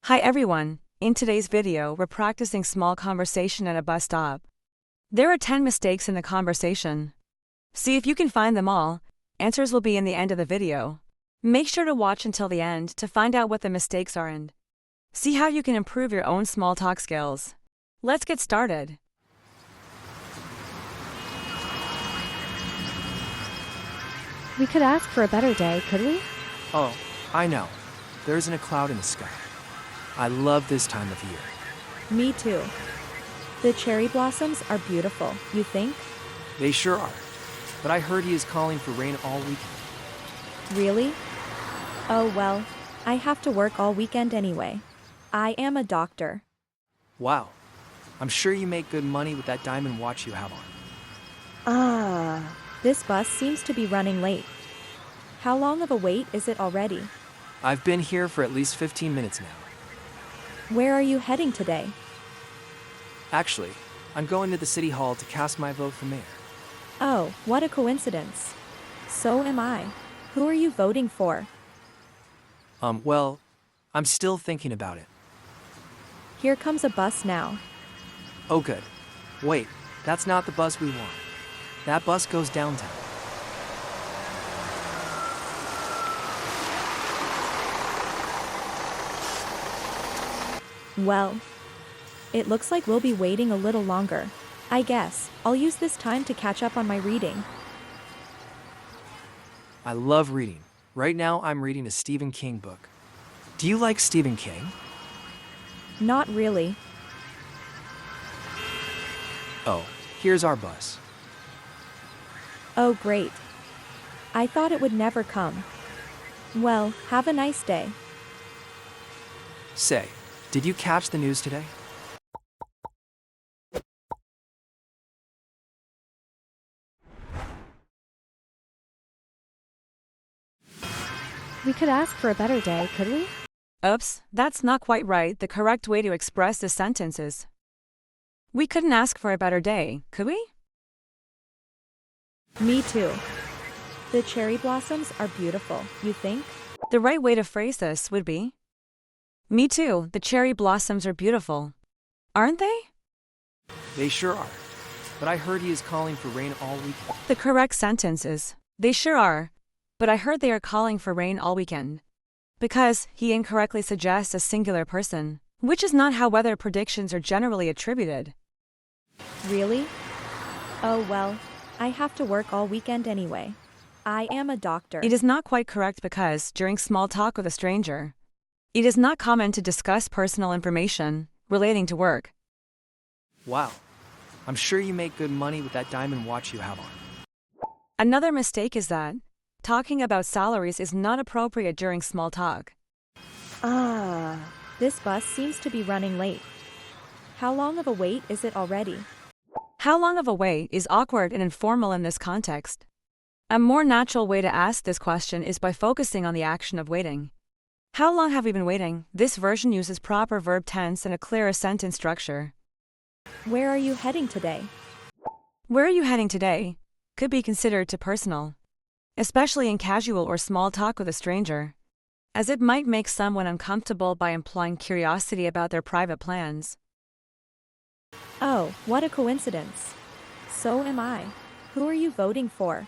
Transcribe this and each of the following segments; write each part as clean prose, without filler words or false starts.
Hi everyone, in today's video we're practicing small conversation at a bus stop. There are 10 mistakes in the conversation. See if you can find them all. Answers will be in the end of the video. Make sure to watch until the end to find out what the mistakes are and see how you can improve your own small talk skills. Let's get started. We could ask for a better day, could we? Oh, I know. There isn't a cloud in the sky. I love this time of year. Me too. The cherry blossoms are beautiful, you think? They sure are. But I heard he is calling for rain all weekend. Really? Oh well, I have to work all weekend anyway. I am a doctor. Wow. I'm sure you make good money with that diamond watch you have on. This bus seems to be running late. How long of a wait is it already? I've been here for at least 15 minutes now. Where are you heading today? Actually, I'm going to the city hall to cast my vote for mayor. Oh, what a coincidence. So am I. Who are you voting for? Well, I'm still thinking about it. Here comes a bus now. Oh good. Wait, that's not the bus we want. That bus goes downtown. Well, it looks like we'll be waiting a little longer. I guess I'll use this time to catch up on my reading. I love reading. Right now I'm reading a Stephen King book. Do you like Stephen King? Not really. Oh, here's our bus. Oh great. I thought it would never come. Well, have a nice day. Say, did you catch the news today? We could ask for a better day, could we? Oops, that's not quite right. The correct way to express this sentence is, we couldn't ask for a better day, could we? Me too. The cherry blossoms are beautiful, you think? The right way to phrase this would be, me too, the cherry blossoms are beautiful. Aren't they? They sure are. But I heard he is calling for rain all weekend. The correct sentence is, they sure are, but I heard they are calling for rain all weekend. Because he incorrectly suggests a singular person, which is not how weather predictions are generally attributed. Really? Oh well, I have to work all weekend anyway. I am a doctor. It is not quite correct because, during small talk with a stranger, it is not common to discuss personal information relating to work. Wow. I'm sure you make good money with that diamond watch you have on. Another mistake is that talking about salaries is not appropriate during small talk. This bus seems to be running late. How long of a wait is it already? How long of a wait is awkward and informal in this context. A more natural way to ask this question is by focusing on the action of waiting. How long have we been waiting? This version uses proper verb tense and a clearer sentence structure. Where are you heading today? Where are you heading today? Could be considered too personal, especially in casual or small talk with a stranger, as it might make someone uncomfortable by implying curiosity about their private plans. Oh, what a coincidence. So am I. Who are you voting for?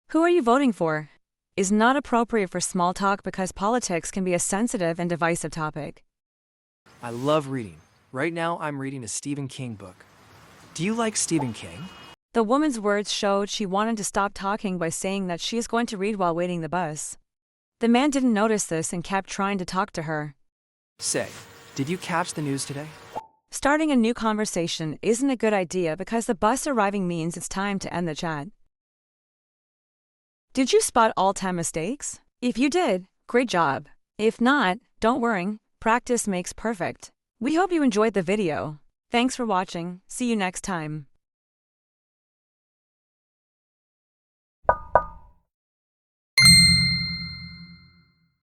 Who are you voting for? Is not appropriate for small talk because politics can be a sensitive and divisive topic. I love reading. Right now I'm reading a Stephen King book. Do you like Stephen King? The woman's words showed she wanted to stop talking by saying that she is going to read while waiting the bus. The man didn't notice this and kept trying to talk to her. Say, did you catch the news today? Starting a new conversation isn't a good idea because the bus arriving means it's time to end the chat. Did you spot all 10 mistakes? If you did, great job. If not, don't worry, practice makes perfect. We hope you enjoyed the video. Thanks for watching, see you next time.